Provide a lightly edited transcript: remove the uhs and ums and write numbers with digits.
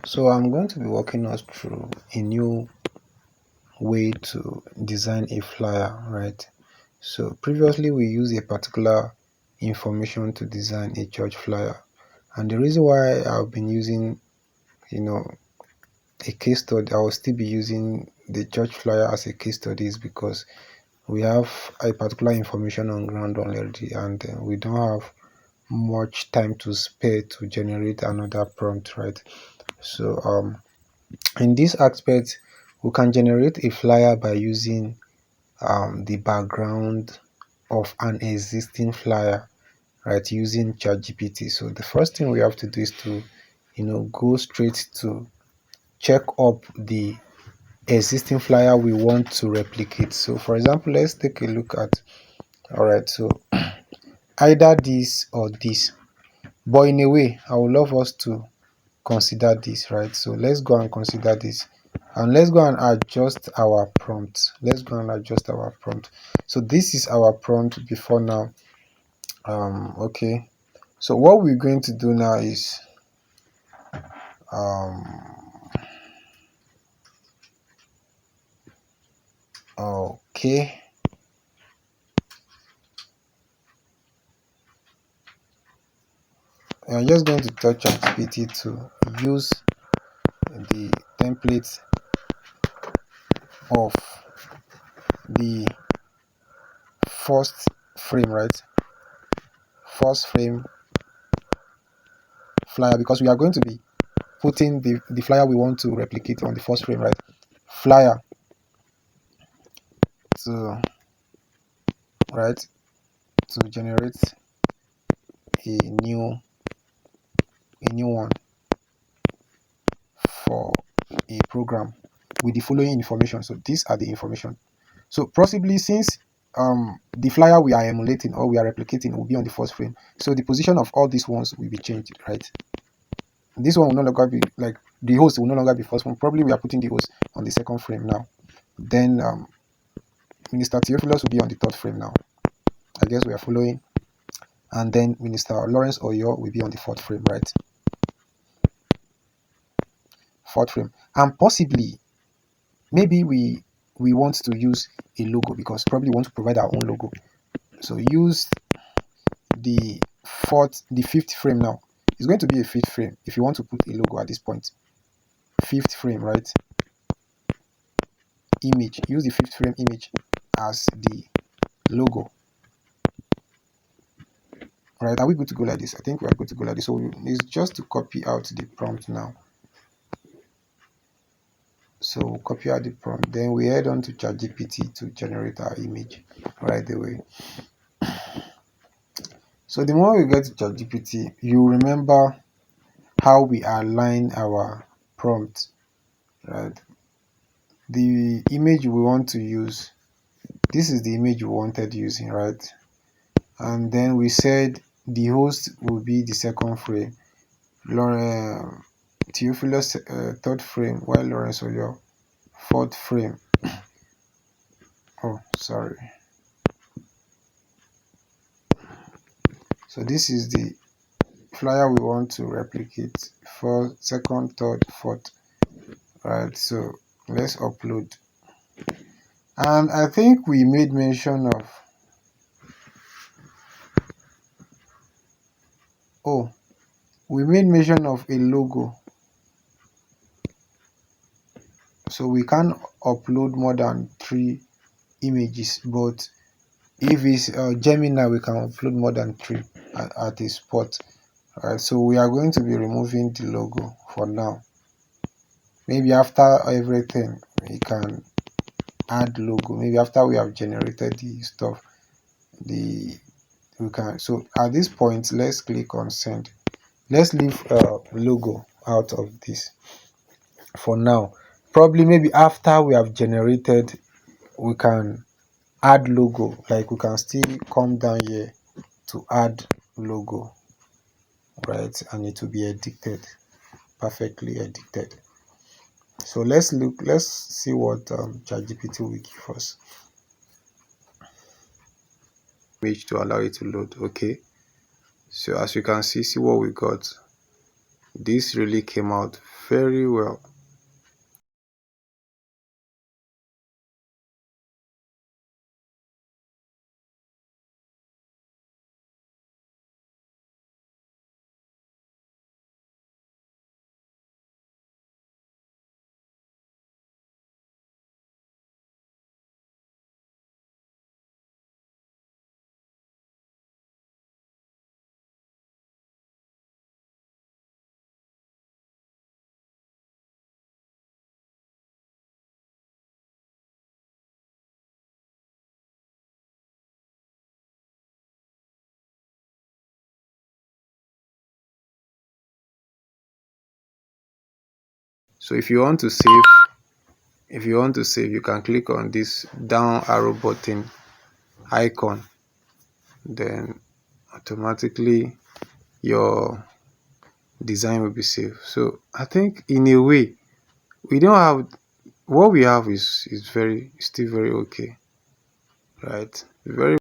So I'm going to be walking us through a new way to design a flyer, right? So previously we used a particular information to design a church flyer, and the reason why I've been using, you know, a case study, I will still be using the church flyer as a case study is because we have a particular information on ground already, and we don't have much time to spare to generate another prompt, right? So in this aspect, we can generate a flyer by using the background of an existing flyer, right, using ChatGPT. So the first thing we have to do is to, go straight to check up the existing flyer we want to replicate. So for example, let's take a look at, all right, so either this or this, but in a way, I would love us to consider this, right? So let's go and consider this, and let's go and adjust our prompt. Let's go and adjust our prompt. So this is our prompt before now. Okay, so what we're going to do now is um okay, I'm just going to touch ChatGPT to use the template of the first frame, right? First frame flyer, because we are going to be putting the flyer we want to replicate on the first frame, right? Flyer to, right, to generate a new one for a program with the following information. So these are the information. So possibly, since the flyer we are emulating or we are replicating will be on the first frame, so the position of all these ones will be changed, right? This one will no longer be like the host will no longer be first one. Probably we are putting the host on the second frame now. Then Minister Theophilus will be on the third frame now. I guess we are following. And then Minister Lawrence Oyo will be on the fourth frame, right? Fourth frame. And possibly, maybe we want to use a logo, because probably we want to provide our own logo. So use the fifth frame now. It's going to be a fifth frame if you want to put a logo at this point. Fifth frame, right? Image. Use the fifth frame image as the logo. Right, are we good to go like this? I think we are good to go like this. So it's just to copy out the prompt now. So we'll copy out the prompt, then we head on to ChatGPT to generate our image right away. So the moment we get to ChatGPT, you remember how we align our prompt, right? The image we want to use, this is the image we wanted using, right? And then we said the host will be the second frame, Theophilus third frame, while Lawrence Oyo fourth frame. Oh, sorry. So this is the flyer we want to replicate for second, third, fourth, right? So let's upload. And I think we made mention of, oh, we made mention of a logo. So we can upload more than 3 images, but if it's Gemini, we can upload more than 3 at a spot. Right, so we are going to be removing the logo for now. Maybe after everything we can add logo. Maybe after we have generated the stuff, we can. So at this point, let's click on send. Let's leave logo out of this for now. Probably maybe after we have generated, we can add logo. Like we can still come down here to add logo, right? And it will be edited, perfectly edited. So let's see what ChatGPT will give us. Page to allow it to load. Okay, so as you can see what we got. this really came out very well. So if you want to save, you can click on this down arrow button icon, then automatically your design will be saved. So I think in a way we don't have, what we have is very, still very okay, right? Very